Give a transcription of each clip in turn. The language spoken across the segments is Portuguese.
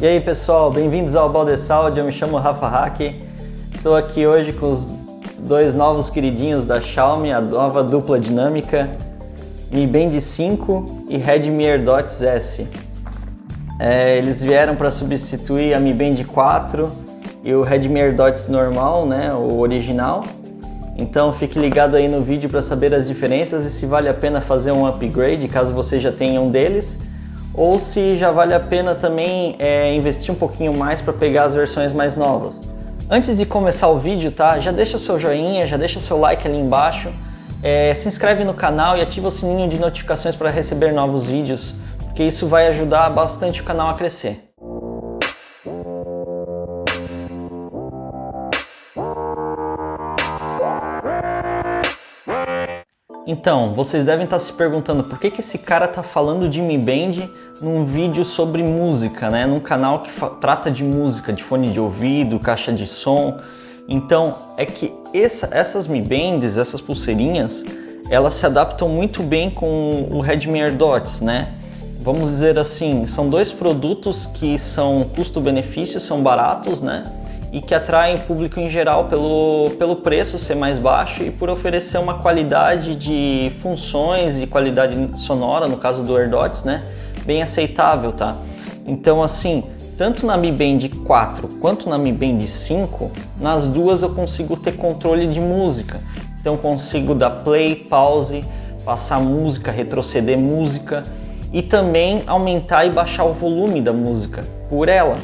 E aí pessoal, bem-vindos ao Baldesaúde, eu me chamo Rafa Hack. Estou aqui hoje com os dois novos queridinhos da Xiaomi, a nova dupla dinâmica Mi Band 5 e Redmi AirDots S. Eles vieram para substituir a Mi Band 4 e o Redmi AirDots normal, né, o original. Então fique ligado aí no vídeo para saber as diferenças e se vale a pena fazer um upgrade caso você já tenha um deles, ou se já vale a pena também investir um pouquinho mais para pegar as versões mais novas. Antes de começar o vídeo, tá? Já deixa o seu joinha, já deixa o seu like ali embaixo, se inscreve no canal e ativa o sininho de notificações para receber novos vídeos, porque isso vai ajudar bastante o canal a crescer. Então, vocês devem estar se perguntando por que esse cara tá falando de Mi Band num vídeo sobre música, né? Num canal que trata de música, de fone de ouvido, caixa de som. Então, é que essas Mi Bands, essas pulseirinhas, elas se adaptam muito bem com o Redmi AirDots, né? Vamos dizer assim, são dois produtos que são custo-benefício, são baratos, né? E que atraem o público em geral pelo preço ser mais baixo e por oferecer uma qualidade de funções e qualidade sonora, no caso do AirDots, né, bem aceitável, tá? Então assim, tanto na Mi Band 4 quanto na Mi Band 5, nas duas eu consigo ter controle de música. Então consigo dar play, pause, passar música, retroceder música e também aumentar e baixar o volume da música por ela.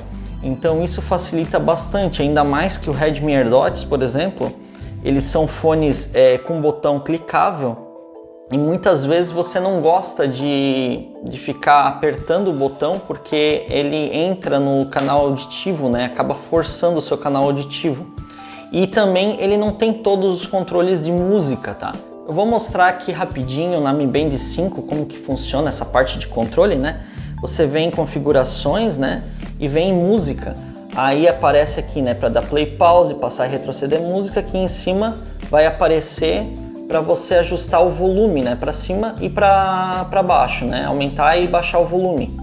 Então isso facilita bastante, ainda mais que o Redmi AirDots, por exemplo, eles são fones com botão clicável e muitas vezes você não gosta de ficar apertando o botão porque ele entra no canal auditivo, né? Acaba forçando o seu canal auditivo. E também ele não tem todos os controles de música, tá? Eu vou mostrar aqui rapidinho na Mi Band 5 como que funciona essa parte de controle, né? Você vem em configurações, né? E vem em música, aí aparece aqui, né, para dar play, pause, passar e retroceder música. Aqui em cima vai aparecer para você ajustar o volume, né, para cima e para baixo, né, aumentar e baixar o volume.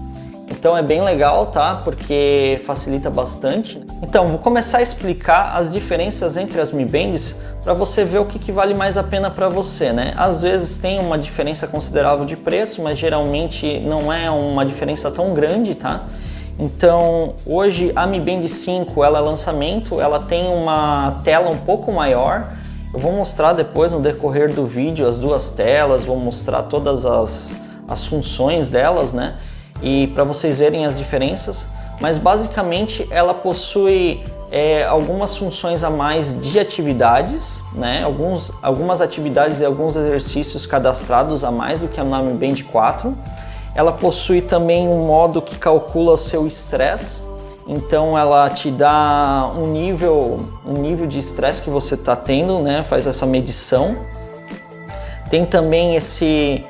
Então é bem legal, tá, porque facilita bastante. Então vou começar a explicar as diferenças entre as Mi Bands para você ver o que vale mais a pena para você, né. Às vezes tem uma diferença considerável de preço, mas geralmente não é uma diferença tão grande, tá. Então hoje a Mi Band 5 ela é lançamento, ela tem uma tela um pouco maior. Eu vou mostrar depois no decorrer do vídeo as duas telas, vou mostrar todas as funções delas, né? E para vocês verem as diferenças, mas basicamente ela possui algumas funções a mais de atividades, né? Algumas atividades e alguns exercícios cadastrados a mais do que a Mi Band 4. Ela possui também um modo que calcula o seu estresse, então ela te dá um nível de estresse que você está tendo, né? Faz essa medição. Tem também esse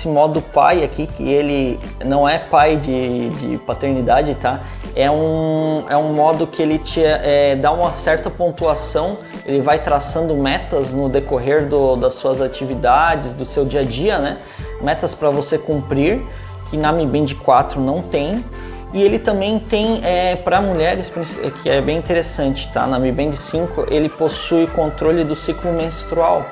modo pai aqui, que ele não é pai de paternidade, tá? É um modo que ele te dá uma certa pontuação, ele vai traçando metas no decorrer das suas atividades, do seu dia a dia, né? Metas para você cumprir, que na Mi Band 4 não tem. E ele também tem para mulheres, que é bem interessante, tá? Na Mi Band 5 ele possui controle do ciclo menstrual,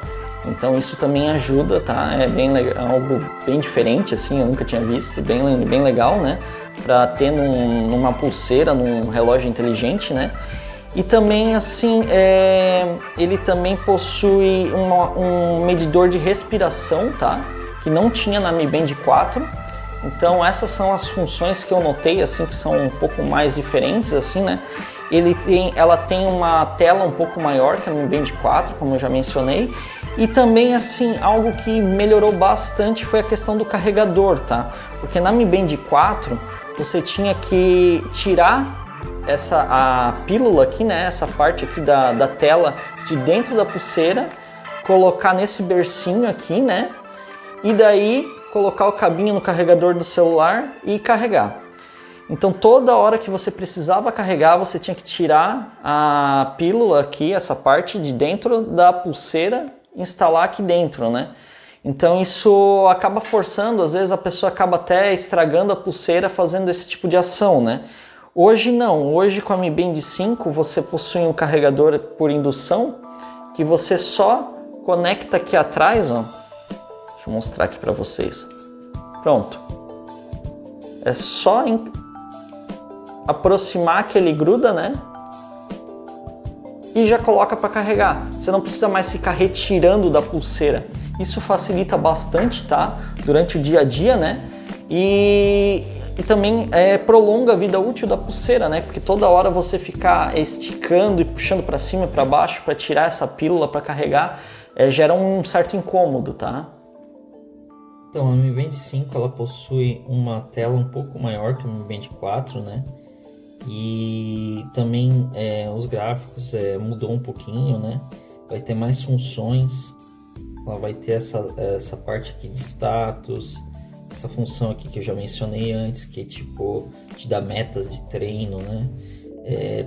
então isso também ajuda, tá? É bem legal, algo bem diferente, assim, eu nunca tinha visto, bem legal, né? Para ter numa pulseira, num relógio inteligente, né? E também assim, ele também possui um medidor de respiração, tá? Que não tinha na Mi Band 4. Então essas são as funções que eu notei, assim, que são um pouco mais diferentes, assim, né? Ela tem uma tela um pouco maior que a Mi Band 4, como eu já mencionei. E também, assim, algo que melhorou bastante foi a questão do carregador, tá? Porque na Mi Band 4 você tinha que tirar a pílula aqui, né? Essa parte aqui da tela de dentro da pulseira, colocar nesse bercinho aqui, né? E daí colocar o cabinho no carregador do celular e carregar. Então toda hora que você precisava carregar, você tinha que tirar a pílula aqui, essa parte de dentro da pulseira, instalar aqui dentro, né? Então isso acaba forçando, às vezes a pessoa acaba até estragando a pulseira fazendo esse tipo de ação, né? Hoje não, hoje com a Mi Band 5 você possui um carregador por indução que você só conecta aqui atrás, ó. Deixa eu mostrar aqui para vocês. Pronto. É só aproximar que ele gruda, né? E já coloca para carregar. Você não precisa mais ficar retirando da pulseira. Isso facilita bastante, tá? Durante o dia a dia, né? E também prolonga a vida útil da pulseira, né? Porque toda hora você ficar esticando e puxando para cima e para baixo para tirar essa pílula para carregar gera um certo incômodo, tá? Então, a Mi Band 5 ela possui uma tela um pouco maior que a Mi Band 4, né? E também os gráficos mudou um pouquinho, né? Vai ter mais funções. Ela vai ter essa parte aqui de status, essa função aqui que eu já mencionei antes, que tipo te dá metas de treino, né?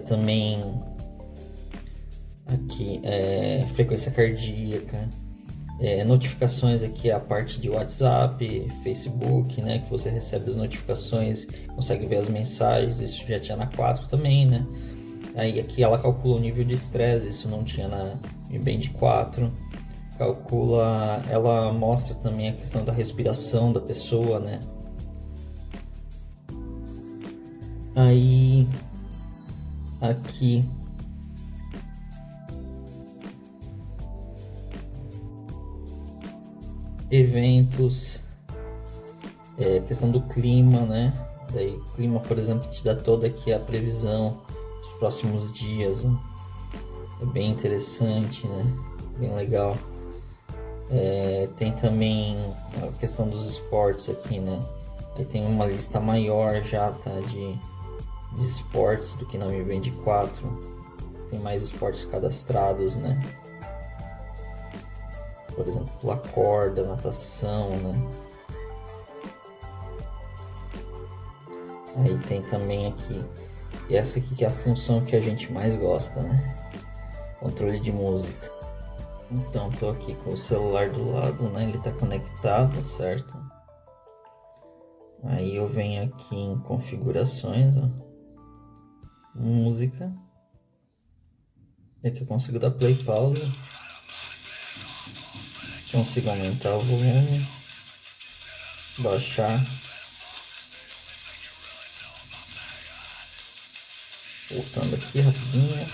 Também aqui frequência cardíaca, notificações aqui, a parte de WhatsApp, Facebook, né? Que você recebe as notificações, consegue ver as mensagens. Isso já tinha na 4 também, né? Aí aqui ela calcula o nível de estresse, isso não tinha na Mi Band 4. Ela mostra também a questão da respiração da pessoa, né? Aí aqui eventos, questão do clima, né? Daí clima, por exemplo, te dá toda aqui a previsão dos próximos dias, né? É bem interessante, né? Bem legal. Tem também a questão dos esportes aqui, né? Aí tem uma lista maior já, tá? De esportes do que na Mi Band 4. Tem mais esportes cadastrados, né? Por exemplo, pular corda, natação, né? Aí tem também aqui, e essa aqui que é a função que a gente mais gosta, né? Controle de música. Então, tô aqui com o celular do lado, né? Ele tá conectado, certo? Aí eu venho aqui em configurações, ó. Música. E aqui eu consigo dar play, pause. Consigo aumentar o volume, baixar. Voltando aqui rapidinho.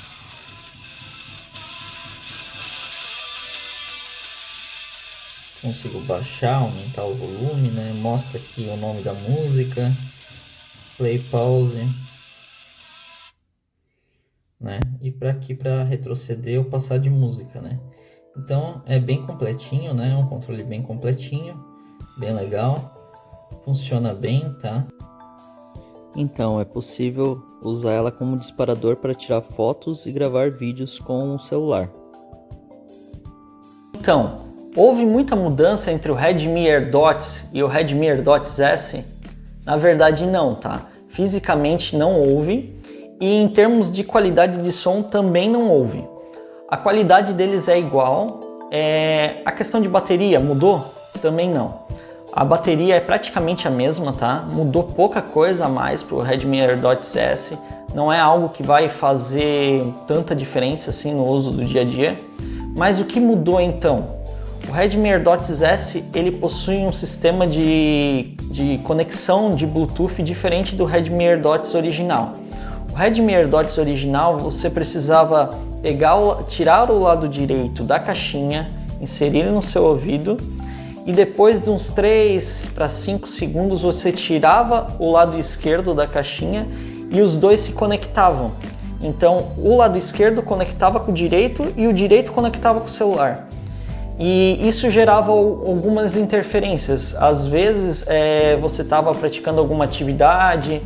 Consigo baixar, aumentar o volume, né? Mostra aqui o nome da música, play, pause, né? E para retroceder ou passar de música, né? Então é bem completinho, né? Um controle bem completinho, bem legal, funciona bem, tá? Então é possível usar ela como disparador para tirar fotos e gravar vídeos com o celular. Então, houve muita mudança entre o Redmi AirDots e o Redmi AirDots S? Na verdade não, tá? Fisicamente não houve, e em termos de qualidade de som também não houve. A qualidade deles é igual. A questão de bateria mudou? Também não. A bateria é praticamente a mesma, tá? Mudou pouca coisa a mais para o Redmi AirDots S. Não é algo que vai fazer tanta diferença assim no uso do dia a dia. Mas o que mudou então? O Redmi AirDots S ele possui um sistema de conexão de Bluetooth diferente do Redmi AirDots original. O Redmi AirDots original você precisava tirar o lado direito da caixinha, inserir no seu ouvido e depois de uns 3 para 5 segundos você tirava o lado esquerdo da caixinha e os dois se conectavam. Então o lado esquerdo conectava com o direito e o direito conectava com o celular. E isso gerava algumas interferências. Às vezes você estava praticando alguma atividade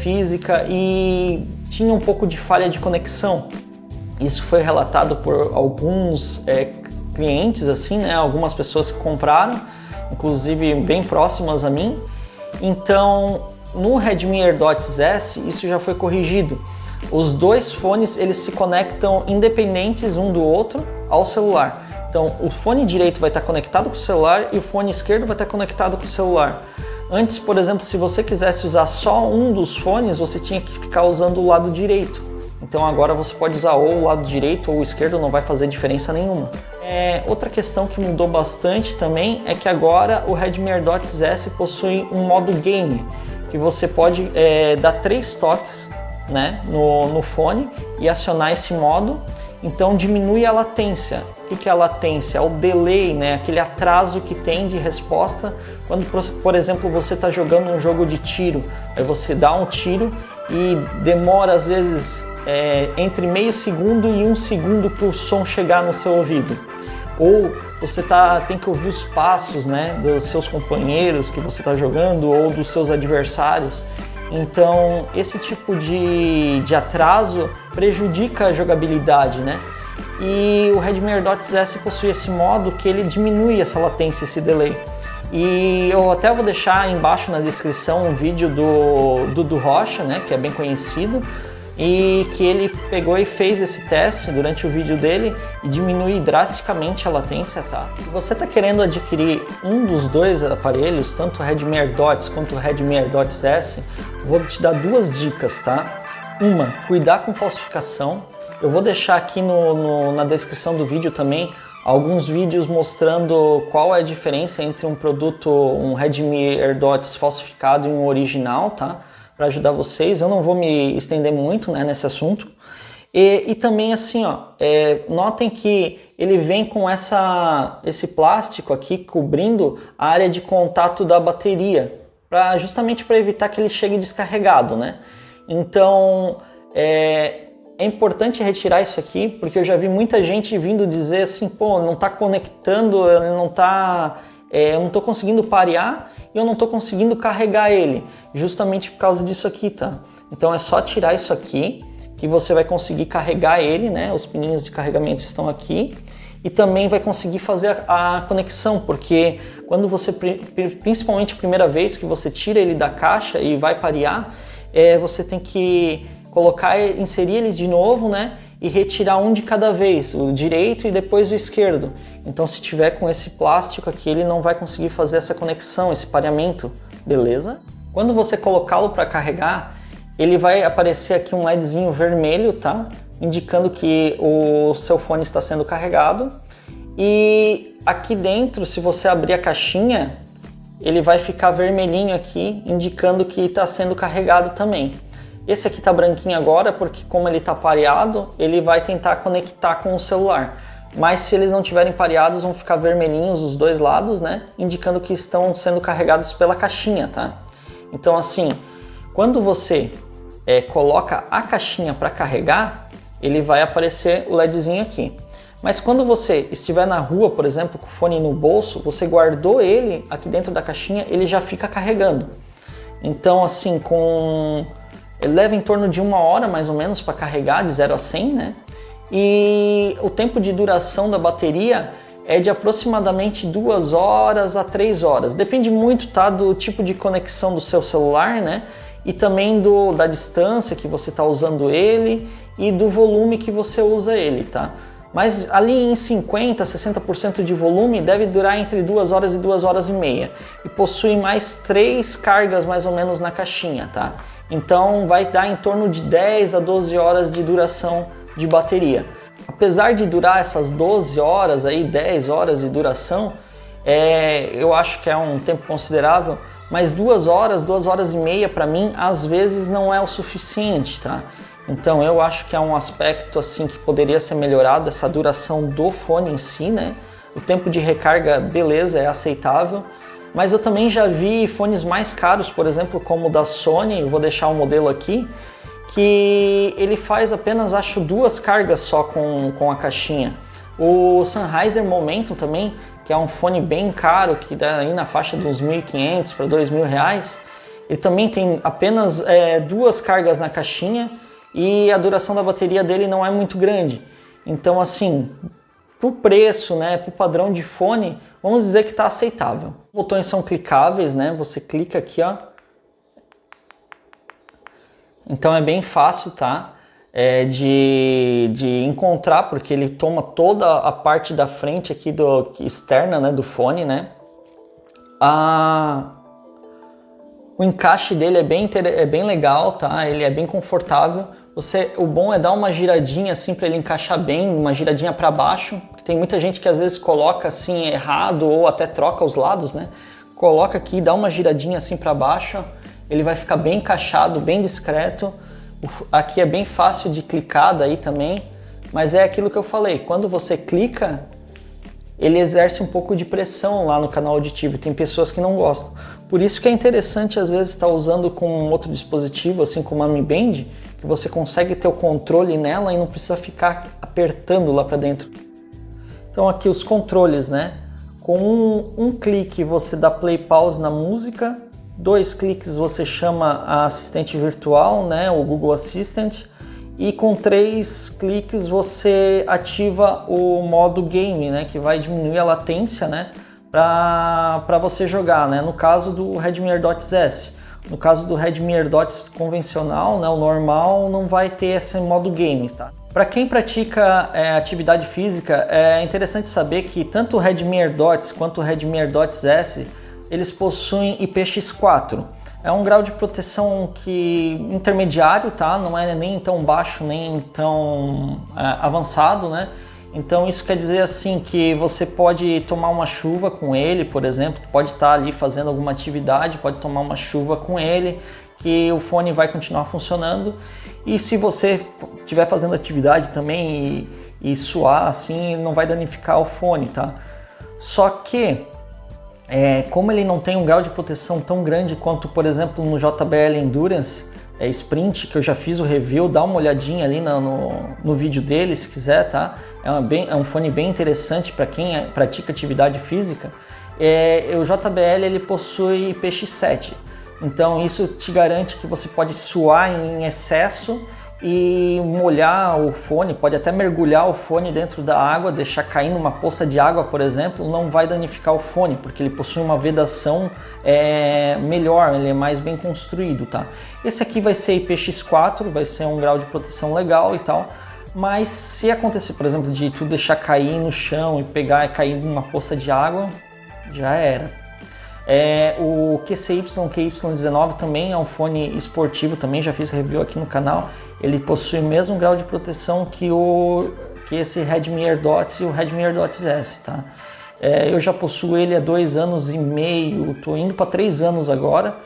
física e tinha um pouco de falha de conexão. Isso foi relatado por alguns clientes, assim, né? Algumas pessoas que compraram, inclusive bem próximas a mim. Então, no Redmi AirDots S, isso já foi corrigido. Os dois fones eles se conectam independentes um do outro ao celular. Então, o fone direito vai estar conectado com o celular e o fone esquerdo vai estar conectado com o celular. Antes, por exemplo, se você quisesse usar só um dos fones, você tinha que ficar usando o lado direito. Então agora você pode usar ou o lado direito ou o esquerdo, não vai fazer diferença nenhuma. Outra questão que mudou bastante também é que agora o Redmi AirDots S possui um modo game, que você pode dar 3 toques, né, no fone e acionar esse modo. Então diminui a latência. O que é a latência? É o delay, né? Aquele atraso que tem de resposta quando, por exemplo, você está jogando um jogo de tiro. Aí você dá um tiro e demora às vezes entre meio segundo e 1 segundo para o som chegar no seu ouvido. Ou você tem que ouvir os passos, né, dos seus companheiros que você está jogando ou dos seus adversários. Então esse tipo de atraso prejudica a jogabilidade, né? E o Redmi AirDots S possui esse modo que ele diminui essa latência, esse delay. E eu até vou deixar embaixo na descrição um vídeo do Dudu Rocha, né, que é bem conhecido, e que ele pegou e fez esse teste durante o vídeo dele e diminui drasticamente a latência, tá? Se você está querendo adquirir um dos dois aparelhos, tanto o Redmi AirDots quanto o Redmi AirDots S, vou te dar 2 dicas, tá? Uma, cuidar com falsificação. Eu vou deixar aqui na descrição do vídeo também alguns vídeos mostrando qual é a diferença entre um produto, um Redmi AirDots falsificado e um original, tá? Para ajudar vocês. Eu não vou me estender muito, né, nesse assunto. E também assim, ó, notem que ele vem com esse plástico aqui cobrindo a área de contato da bateria, justamente para evitar que ele chegue descarregado, né? Então é importante retirar isso aqui, porque eu já vi muita gente vindo dizer assim, pô, não está conectando, eu não estou conseguindo parear e eu não estou conseguindo carregar ele, justamente por causa disso aqui, tá? Então é só tirar isso aqui que você vai conseguir carregar ele, né? Os pininhos de carregamento estão aqui e também vai conseguir fazer a conexão, porque quando você, principalmente a primeira vez que você tira ele da caixa e vai parear, você tem que inserir eles de novo, né? E retirar um de cada vez, o direito e depois o esquerdo. Então se tiver com esse plástico aqui, ele não vai conseguir fazer essa conexão, esse pareamento, beleza? Quando você colocá-lo para carregar, ele vai aparecer aqui um LEDzinho vermelho, tá? Indicando que o seu fone está sendo carregado. E aqui dentro, se você abrir a caixinha, ele vai ficar vermelhinho aqui, indicando que está sendo carregado também. Esse aqui está branquinho agora, porque como ele está pareado, ele vai tentar conectar com o celular. Mas se eles não tiverem pareados, vão ficar vermelhinhos os dois lados, né? Indicando que estão sendo carregados pela caixinha, tá? Então assim, quando você coloca a caixinha para carregar, ele vai aparecer o LEDzinho aqui. Mas quando você estiver na rua, por exemplo, com o fone no bolso, você guardou ele aqui dentro da caixinha, ele já fica carregando. Então assim, ele leva em torno de 1 hora mais ou menos para carregar de 0 a 100, né? E o tempo de duração da bateria é de aproximadamente 2 horas a 3 horas. Depende muito, tá, do tipo de conexão do seu celular, né? E também da distância que você está usando ele e do volume que você usa ele, tá? Mas ali em 50%, 60% de volume deve durar entre 2 horas e 2 horas e meia. E possui mais 3 cargas mais ou menos na caixinha, tá? Então vai dar em torno de 10 a 12 horas de duração de bateria. Apesar de durar essas 12 horas, aí, 10 horas de duração, eu acho que é um tempo considerável, mas 2 horas e meia para mim às vezes não é o suficiente, tá? Então eu acho que é um aspecto assim que poderia ser melhorado, essa duração do fone em si, né? O tempo de recarga, beleza, é aceitável. Mas eu também já vi fones mais caros, por exemplo, como o da Sony, eu vou deixar um modelo aqui, que ele faz apenas, acho, 2 cargas só com a caixinha. O Sennheiser Momentum também, que é um fone bem caro, que dá aí na faixa de uns R$ 1.500 para R$ 2.000, ele também tem apenas 2 cargas na caixinha e a duração da bateria dele não é muito grande. Então, assim, para o preço, né, para o padrão de fone, vamos dizer que está aceitável. Os botões são clicáveis, né? Você clica aqui, ó. Então é bem fácil, tá? De encontrar, porque ele toma toda a parte da frente aqui externa, né, do fone, né? O encaixe dele é bem legal, tá? Ele é bem confortável. O bom é dar uma giradinha assim para ele encaixar bem, uma giradinha para baixo. Tem muita gente que às vezes coloca assim errado ou até troca os lados, né? Coloca aqui, dá uma giradinha assim para baixo, ele vai ficar bem encaixado, bem discreto. Aqui é bem fácil de clicar daí também, mas é aquilo que eu falei, quando você clica, ele exerce um pouco de pressão lá no canal auditivo, tem pessoas que não gostam. Por isso que é interessante às vezes estar usando com outro dispositivo, assim como a Mi Band, que você consegue ter o controle nela e não precisa ficar apertando lá para dentro. Então aqui os controles, né? Com um clique você dá play pause na música, 2 cliques você chama a assistente virtual, né? O Google Assistant, e com 3 cliques você ativa o modo game, né? Que vai diminuir a latência, né? Para você jogar, né? No caso do Redmi AirDots S. No caso do Redmi AirDots convencional, né, o normal, não vai ter esse modo games, tá? Para quem pratica atividade física, é interessante saber que tanto o Redmi AirDots quanto o Redmi AirDots S, eles possuem IPX4. É um grau de proteção intermediário, tá? Não é nem tão baixo, nem tão avançado, né? Então isso quer dizer assim que você pode tomar uma chuva com ele, por exemplo, pode estar ali fazendo alguma atividade, pode tomar uma chuva com ele, que o fone vai continuar funcionando. E se você estiver fazendo atividade também e suar assim, não vai danificar o fone, tá? Só que como ele não tem um grau de proteção tão grande quanto, por exemplo, no JBL Endurance Sprint, que eu já fiz o review, dá uma olhadinha ali no vídeo dele, se quiser, tá? É um fone bem interessante para quem pratica atividade física. O JBL ele possui IPX7, então isso te garante que você pode suar em excesso e molhar o fone, pode até mergulhar o fone dentro da água, deixar cair numa poça de água, por exemplo, não vai danificar o fone, porque ele possui uma vedação melhor, ele é mais bem construído, tá? Esse aqui vai ser IPX4, vai ser um grau de proteção legal e tal, mas se acontecer, por exemplo, de tu deixar cair no chão e pegar e cair numa poça de água, já era. O QCY-19 também é um fone esportivo, também já fiz review aqui no canal. Ele possui o mesmo grau de proteção que esse Redmi AirDots e o Redmi AirDots S, tá? Eu já possuo ele há 2 anos e meio, estou indo para 3 anos agora,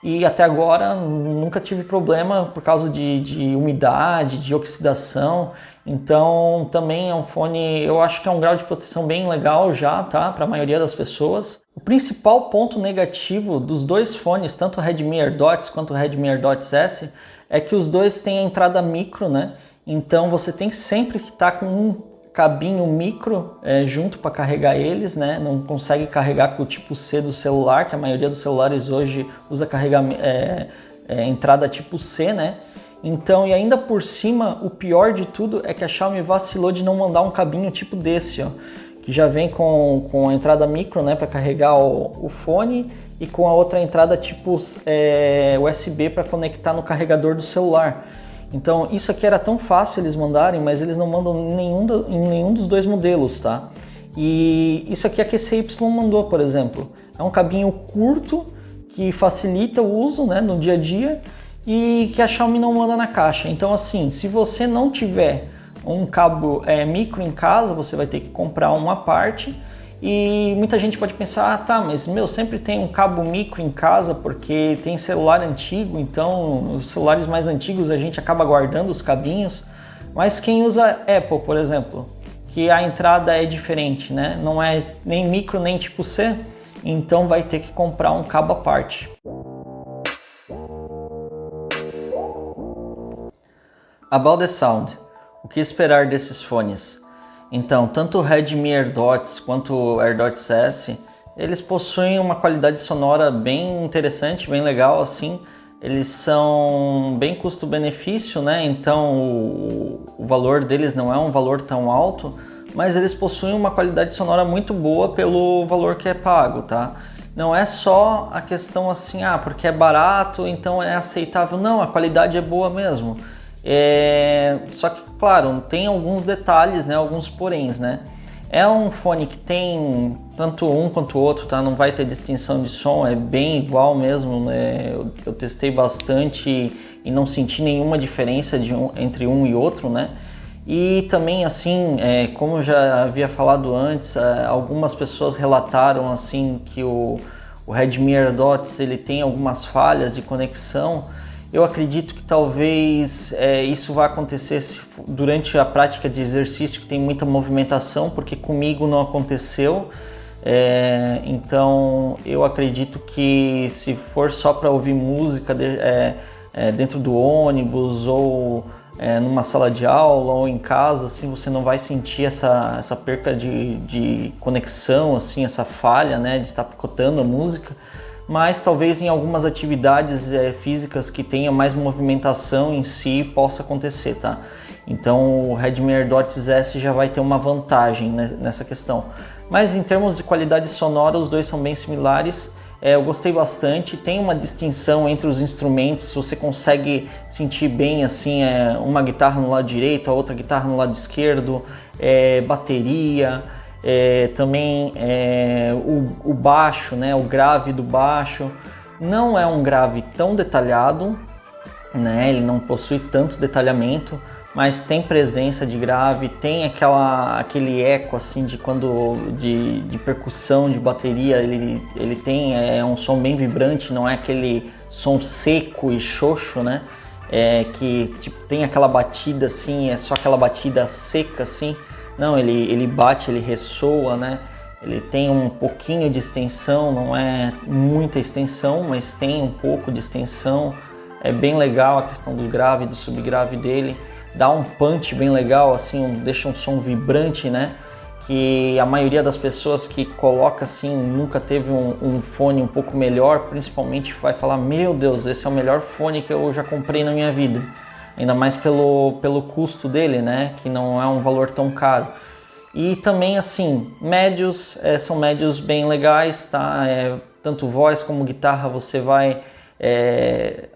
e até agora nunca tive problema por causa de umidade, de oxidação. Então também é um fone, eu acho que é um grau de proteção bem legal já, tá? Para a maioria das pessoas. O principal ponto negativo dos dois fones, tanto o Redmi AirDots quanto o Redmi AirDots S, é que os dois têm a entrada micro, né? Então você tem sempre que estar com um cabinho micro junto para carregar eles, né? Não consegue carregar com o tipo C do celular, que a maioria dos celulares hoje usa entrada tipo C, né? Então, e ainda por cima, o pior de tudo é que a Xiaomi vacilou de não mandar um cabinho tipo desse, ó, que já vem com a entrada micro, né, para carregar o fone, e com a outra entrada tipo USB para conectar no carregador do celular. Então isso aqui era tão fácil eles mandarem, mas eles não mandam em nenhum dos dois modelos, tá? E isso aqui a QCY mandou, por exemplo. É um cabinho curto que facilita o uso, né, no dia a dia, e que a Xiaomi não manda na caixa. Então assim, se você não tiver um cabo micro em casa, você vai ter que comprar uma parte. E muita gente pode pensar, tá, mas sempre tem um cabo micro em casa porque tem celular antigo, então os celulares mais antigos a gente acaba guardando os cabinhos. Mas quem usa Apple, por exemplo, que a entrada é diferente, né? Não é nem micro nem tipo C, então vai ter que comprar um cabo à parte. About the sound. O que esperar desses fones? Então, tanto o Redmi AirDots quanto o AirDots S, eles possuem uma qualidade sonora bem interessante, bem legal assim. Eles são bem custo-benefício, né? Então o valor deles não é um valor tão alto, mas eles possuem uma qualidade sonora muito boa pelo valor que é pago, tá? Não é só a questão assim, porque é barato, então é aceitável. Não, a qualidade é boa mesmo. Só que, claro, tem alguns detalhes, né? Alguns poréns, né? É um fone que tem tanto um quanto o outro, tá? Não vai ter distinção de som, é bem igual mesmo, né? Eu testei bastante e não senti nenhuma diferença entre um e outro, né? E também, assim, como eu já havia falado antes, algumas pessoas relataram assim que o Redmi AirDots ele tem algumas falhas de conexão. Eu acredito que talvez isso vai acontecer durante a prática de exercício, que tem muita movimentação, porque comigo não aconteceu. Então eu acredito que se for só para ouvir música dentro do ônibus ou numa sala de aula ou em casa, assim, você não vai sentir essa perca de conexão, assim, essa falha, né, de estar picotando a música. Mas talvez em algumas atividades físicas que tenha mais movimentação em si possa acontecer, tá? Então o Redmi AirDots S já vai ter uma vantagem nessa questão. Mas em termos de qualidade sonora, os dois são bem similares. Eu gostei bastante, tem uma distinção entre os instrumentos, você consegue sentir bem assim, uma guitarra no lado direito, a outra guitarra no lado esquerdo, bateria. Também o baixo, né, o grave do baixo não é um grave tão detalhado, né, ele não possui tanto detalhamento, mas tem presença de grave, tem aquele eco assim de percussão de bateria, ele tem um som bem vibrante, não é aquele som seco e xoxo, né, que tipo, tem aquela batida assim, é só aquela batida seca assim. Não, ele bate, ele ressoa, né? Ele tem um pouquinho de extensão, não é muita extensão, mas tem um pouco de extensão. É bem legal a questão do grave e do subgrave dele. Dá um punch bem legal, assim, deixa um som vibrante, né? Que a maioria das pessoas que coloca assim, nunca teve um fone um pouco melhor, principalmente vai falar, meu Deus, esse é o melhor fone que eu já comprei na minha vida. Ainda mais pelo custo dele, né, que não é um valor tão caro. E também, assim, médios, são médios bem legais, tá? Tanto voz como guitarra você vai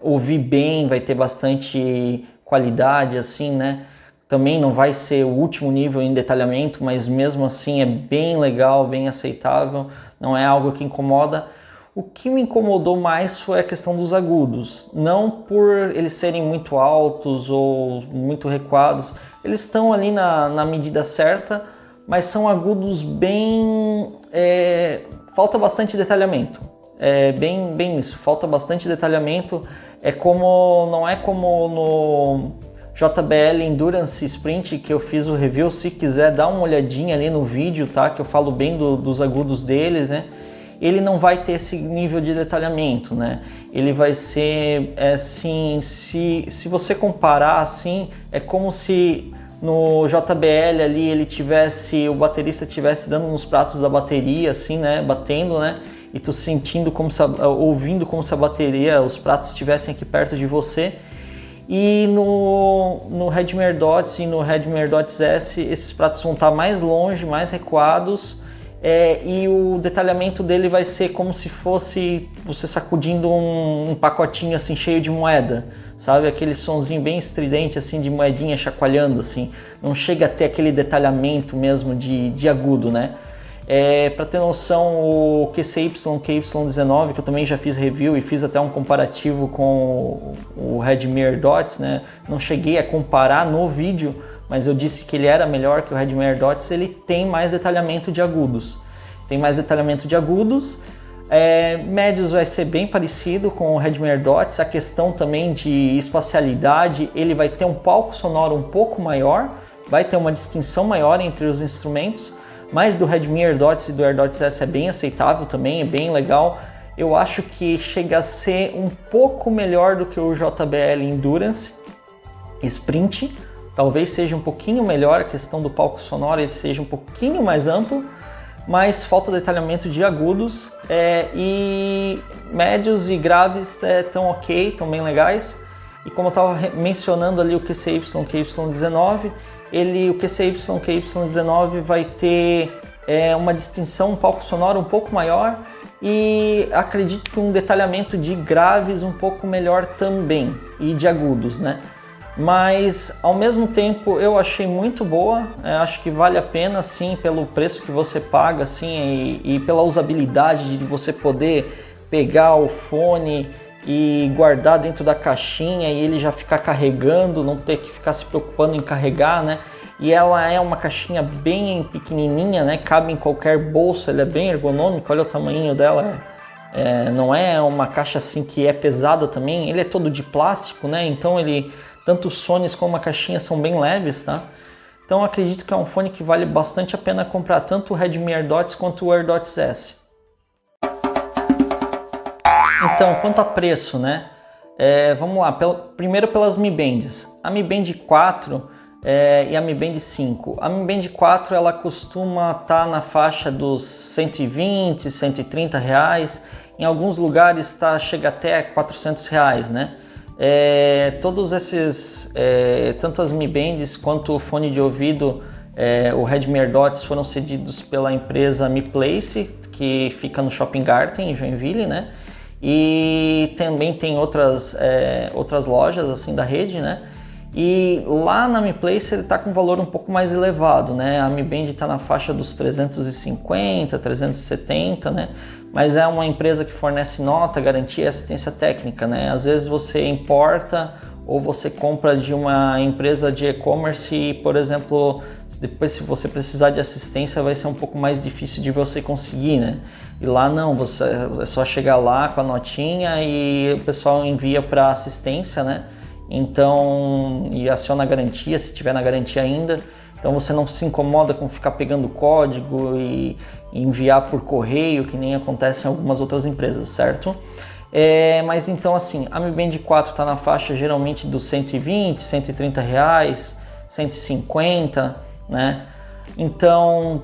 ouvir bem, vai ter bastante qualidade, assim, né? Também não vai ser o último nível em detalhamento, mas mesmo assim é bem legal, bem aceitável, não é algo que incomoda. O que me incomodou mais foi a questão dos agudos, não por eles serem muito altos ou muito recuados, eles estão ali na medida certa, mas são agudos bem... falta bastante detalhamento, bem isso, falta bastante detalhamento, não é como no JBL Endurance Sprint que eu fiz o review, se quiser dar uma olhadinha ali no vídeo, tá, que eu falo bem dos agudos deles, né? Ele não vai ter esse nível de detalhamento, né? Ele vai ser, assim, se você comparar, assim, é como se no JBL ali o baterista estivesse dando nos pratos da bateria, assim, né? Batendo, né? E tu sentindo ouvindo como se a bateria, os pratos estivessem aqui perto de você. E no Redmi AirDots e no Redmi AirDots S, esses pratos vão estar mais longe, mais recuados. E o detalhamento dele vai ser como se fosse você sacudindo um pacotinho assim cheio de moeda, sabe? Aquele sonzinho bem estridente assim de moedinha chacoalhando assim. Não chega a ter aquele detalhamento mesmo de agudo, né? Para ter noção, o QCY-K-Y19, que eu também já fiz review e fiz até um comparativo com o Redmi AirDots, né? Não cheguei a comparar no vídeo, mas eu disse que ele era melhor que o Redmi AirDots, ele tem mais detalhamento de agudos. Médios vai ser bem parecido com o Redmi AirDots, a questão também de espacialidade, ele vai ter um palco sonoro um pouco maior, vai ter uma distinção maior entre os instrumentos, mas do Redmi AirDots e do AirDots S é bem aceitável também, é bem legal. Eu acho que chega a ser um pouco melhor do que o JBL Endurance Sprint, talvez seja um pouquinho melhor, a questão do palco sonoro ele seja um pouquinho mais amplo, mas falta detalhamento de agudos, e médios e graves estão ok, estão bem legais. E como eu estava mencionando ali o QCY-K-Y19, o QCY-K-Y19 vai ter uma distinção, um palco sonoro um pouco maior e acredito que um detalhamento de graves um pouco melhor também, e de agudos, né? mas ao mesmo tempo eu achei muito boa, acho que vale a pena sim pelo preço que você paga assim, e pela usabilidade de você poder pegar o fone e guardar dentro da caixinha e ele já ficar carregando, não ter que ficar se preocupando em carregar, né? E ela é uma caixinha bem pequenininha, né? Cabe em qualquer bolso, ela é bem ergonômica, olha o tamanho dela, não é uma caixa assim que é pesada também, ele é todo de plástico, né? Então tanto os fones como a caixinha são bem leves, tá? Então acredito que é um fone que vale bastante a pena comprar, tanto o Redmi AirDots quanto o AirDots S. Então, quanto a preço, né? Vamos lá, primeiro pelas Mi Bands. A Mi Band 4 e a Mi Band 5. A Mi Band 4 ela costuma estar na faixa dos 120, 130 reais. Em alguns lugares chega até 400 reais, né? Todos esses, tanto as Mi Bands quanto o fone de ouvido, o Redmi AirDots foram cedidos pela empresa Mi Place, que fica no Shopping Garten, em Joinville, né? E também tem outras lojas assim da rede, né? E lá na Mi Place ele está com um valor um pouco mais elevado, né? A Mi Band está na faixa dos 350, 370, né? Mas é uma empresa que fornece nota, garantia e assistência técnica, né? Às vezes você importa ou você compra de uma empresa de e-commerce e, por exemplo, depois se você precisar de assistência vai ser um pouco mais difícil de você conseguir, né? E lá não, é só chegar lá com a notinha e o pessoal envia para assistência, né? Então, e aciona a garantia, se tiver na garantia ainda. Então você não se incomoda com ficar pegando código e enviar por correio, que nem acontece em algumas outras empresas, certo? Mas então assim, a Mi Band 4 está na faixa geralmente dos 120, 130 reais, 150, né? Então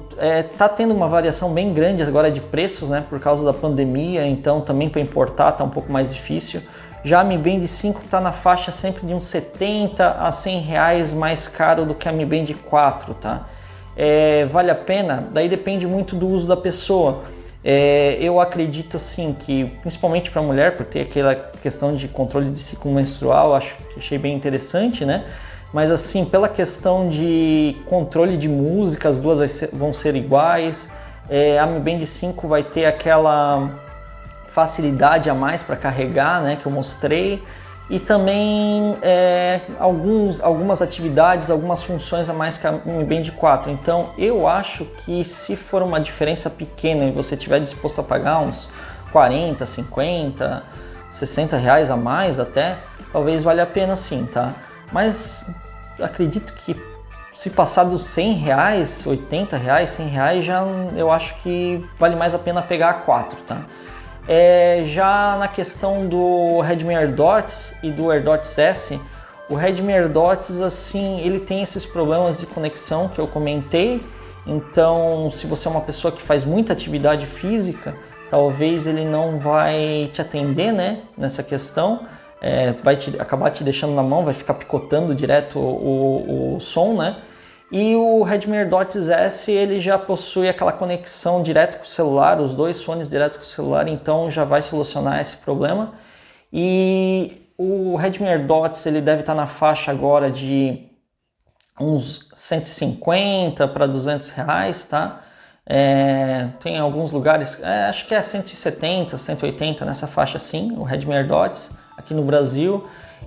tá tendo uma variação bem grande agora de preços, né? Por causa da pandemia, então também para importar tá um pouco mais difícil. Já a Mi Band 5 está na faixa sempre de uns 70 a 100 reais mais caro do que a Mi Band 4, tá? Vale a pena? Daí depende muito do uso da pessoa. Eu acredito assim que, principalmente para mulher, por ter aquela questão de controle de ciclo menstrual, achei bem interessante, né? Mas assim, pela questão de controle de música, as duas vão ser iguais. A Mi Band 5 vai ter aquela facilidade a mais para carregar, né, que eu mostrei, e também algumas atividades, algumas funções a mais que a Mi Band 4. Então eu acho que se for uma diferença pequena e você estiver disposto a pagar uns 40, 50, 60 reais a mais até, talvez valha a pena sim, tá? Mas acredito que se passar dos 100 reais, 80 reais, 100 reais, eu acho que vale mais a pena pegar a 4, tá? Já na questão do Redmi AirDots e do AirDots S, o Redmi AirDots, assim, ele tem esses problemas de conexão que eu comentei. Então, se você é uma pessoa que faz muita atividade física, talvez ele não vai te atender, né, nessa questão. Vai acabar te deixando na mão, vai ficar picotando direto o som, né? E o Redmi AirDots S, ele já possui aquela conexão direto com o celular, os dois fones direto com o celular, então já vai solucionar esse problema. E o Redmi AirDots, ele deve estar na faixa agora de uns 150 para 200 reais, tá? Tem alguns lugares, acho que é 170, 180 nessa faixa sim, o Redmi AirDots aqui no Brasil.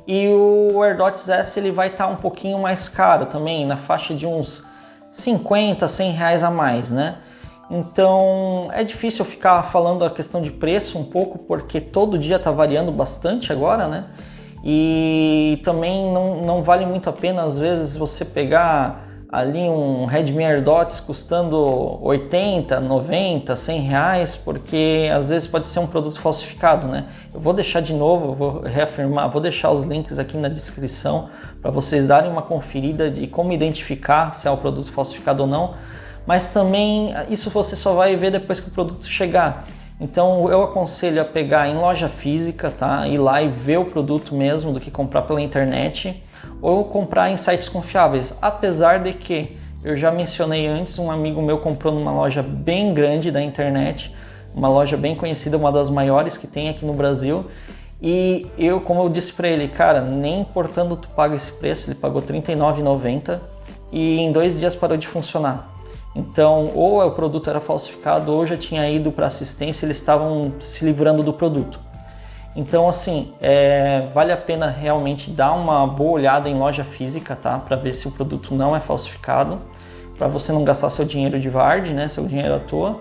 E o AirDots S ele vai estar um pouquinho mais caro também, na faixa de uns 50, 100 reais a mais, né? Então é difícil eu ficar falando a questão de preço um pouco, porque todo dia está variando bastante agora, né? E também não vale muito a pena às vezes você pegar ali um Redmi AirDots custando 80, 90, 100 reais, porque às vezes pode ser um produto falsificado, né? Eu vou deixar de novo, vou reafirmar, vou deixar os links aqui na descrição para vocês darem uma conferida de como identificar se é um produto falsificado ou não, mas também isso você só vai ver depois que o produto chegar. Então eu aconselho a pegar em loja física, tá? Ir lá e ver o produto mesmo do que comprar pela internet ou comprar em sites confiáveis, apesar de que eu já mencionei antes, um amigo meu comprou numa loja bem grande da internet, uma loja bem conhecida, uma das maiores que tem aqui no Brasil, E eu, como eu disse para ele, cara, nem importando tu paga esse preço, ele pagou R$ 39,90 e em 2 dias parou de funcionar. Então, ou o produto era falsificado ou já tinha ido para assistência e eles estavam se livrando do produto. Então, assim, vale a pena realmente dar uma boa olhada em loja física, tá? Para ver se o produto não é falsificado, para você não gastar seu dinheiro de VARD, né? Seu dinheiro à toa.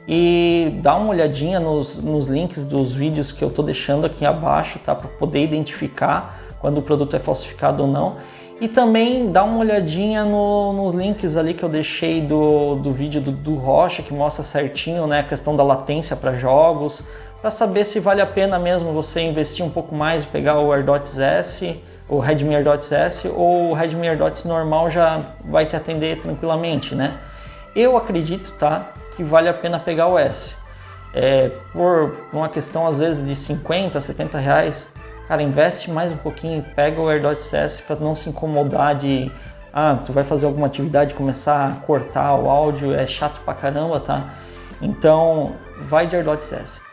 E dá uma olhadinha nos links dos vídeos que eu tô deixando aqui abaixo, tá? Para poder identificar quando o produto é falsificado ou não. E também dá uma olhadinha nos links ali que eu deixei do vídeo do Rocha, que mostra certinho, né, a questão da latência para jogos, para saber se vale a pena mesmo você investir um pouco mais e pegar o AirDots S, o Redmi AirDots S, ou o Redmi AirDots normal já vai te atender tranquilamente, né? Eu acredito, tá, que vale a pena pegar o S. Por uma questão às vezes de 50, 70 reais, cara, investe mais um pouquinho, pega o AirDots S para não se incomodar de tu vai fazer alguma atividade e começar a cortar o áudio, é chato pra caramba, tá? Então, vai de AirDots S.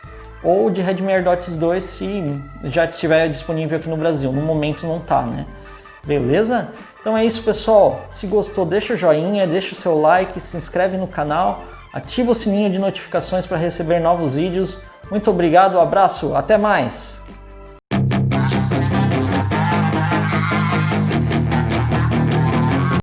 Ou de Redmi AirDots 2 se já estiver disponível aqui no Brasil. No momento não tá, né? Beleza? Então é isso, pessoal. Se gostou, deixa o joinha, deixa o seu like, se inscreve no canal, ativa o sininho de notificações para receber novos vídeos. Muito obrigado, abraço, até mais!